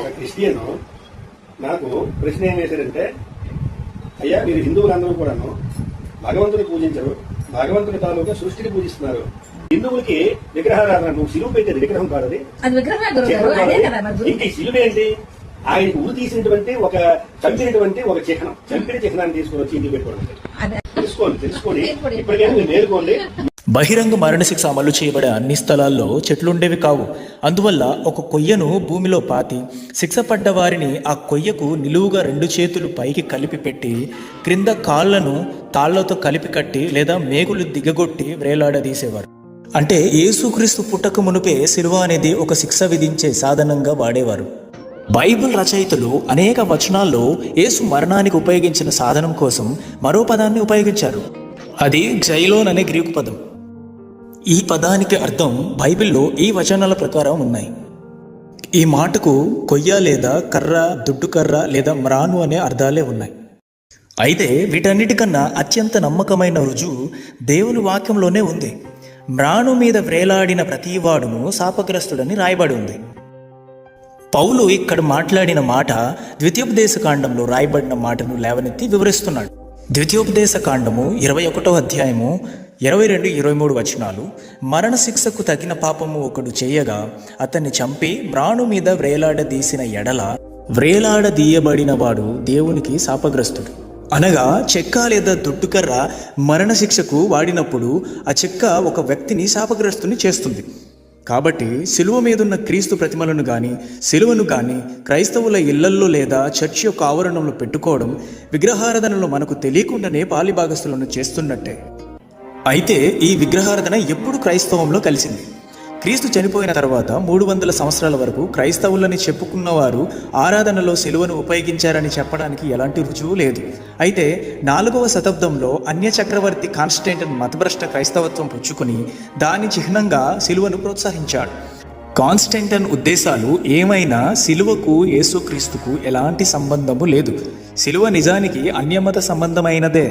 ఒక క్రిస్టియన్ నాకు ప్రశ్న ఏం వేశారంటే, అయ్యా మీరు హిందువులందరూ కూడాను భగవంతుని పూజించరు, భగవంతుని తాలూకా సృష్టిని పూజిస్తున్నారు. హిందువులకి విగ్రహారాధన, నువ్వు సిలువు పెట్టేది విగ్రహం కాదు, అది ఇంక సిలువ ఏంటి? ఆయనకి ఊరు తీసినటువంటి ఒక చంపినటువంటి ఒక చిహ్నం, చంపిన చిహ్నాన్ని తీసుకుని వచ్చి ఇంటికి పెట్టుకోండి. తెలుసుకోండి ఇప్పటికైనా మీరు మేలుకోండి. బహిరంగ మరణశిక్ష అమలు చేయబడే అన్ని స్థలాల్లో చెట్లుండేవి కావు. అందువల్ల ఒక కొయ్యను భూమిలో పాతి శిక్ష పడ్డ వారిని ఆ కొయ్యకు నిలువుగా 2 చేతులు పైకి కలిపి పెట్టి క్రింద కాళ్లను తాళ్లతో కలిపి కట్టి లేదా మేకులు దిగగొట్టి వ్రేలాడదీసేవారు. అంటే యేసుక్రీస్తు పుట్టక మునుపే శిలువ అనేది ఒక శిక్ష విధించే సాధనంగా వాడేవారు. బైబిల్ రచయితలు అనేక వచనాల్లో యేసు మరణానికి ఉపయోగించిన సాధనం కోసం మరో పదాన్ని ఉపయోగించారు. అది జైలోన్ అనే గ్రీకు పదం. ఈ పదానికి అర్థం బైబిల్లో ఈ వచనాల ప్రకారం ఉన్నాయి. ఈ మాటకు కొయ్య లేదా కర్ర, దుడ్డు కర్ర లేదా మ్రాను అనే అర్థాలే ఉన్నాయి. అయితే వీటన్నిటికన్నా అత్యంత నమ్మకమైన రుజువు దేవుని వాక్యంలోనే ఉంది. మ్రాను మీద వ్రేలాడిన ప్రతివాడును శాపగ్రస్తుడని రాయబడి ఉంది. పౌలు ఇక్కడ మాట్లాడిన మాట ద్వితీయోపదేశకాండంలో రాయబడిన మాటను లేవనెత్తి వివరిస్తున్నాడు. ద్వితీయోపదేశకాండము 21వ అధ్యాయము 22-23 వచనాలు, మరణశిక్షకు తగిన పాపము ఒకడు చేయగా అతన్ని చంపి మ్రాను మీద వ్రేలాడదీసిన ఎడల వ్రేలాడదీయబడిన వాడు దేవునికి శాపగ్రస్తుడు. అనగా చెక్క లేదా దుడ్డుకర్ర మరణశిక్షకు వాడినప్పుడు ఆ చెక్క ఒక వ్యక్తిని శాపగ్రస్తుని చేస్తుంది. కాబట్టి శిలువ మీదున్న క్రీస్తు ప్రతిమలను కానీ శిలువను కానీ క్రైస్తవుల ఇళ్లల్లో లేదా చర్చి యొక్క ఆవరణంలో పెట్టుకోవడం విగ్రహారాధనలో మనకు తెలియకుండానే పాలిభాగస్తులను చేస్తున్నట్టే. అయితే ఈ విగ్రహారాధన ఎప్పుడు క్రైస్తవంలో కలిసింది? క్రీస్తు చనిపోయిన తర్వాత 300 సంవత్సరాల వరకు క్రైస్తవులని చెప్పుకున్నవారు ఆరాధనలో శిలువను ఉపయోగించారని చెప్పడానికి ఎలాంటి రుజువు లేదు. అయితే 4వ శతాబ్దంలో అన్య చక్రవర్తి కాన్స్టంటైన్ మతభ్రష్ట క్రైస్తవత్వం పుచ్చుకుని దాని చిహ్నంగా శిలువను ప్రోత్సహించాడు. కాన్స్టంటైన్ ఉద్దేశాలు ఏమైనా శిలువకు యేసుక్రీస్తుకు ఎలాంటి సంబంధము లేదు. శిలువ నిజానికి అన్యమత సంబంధమైనదే.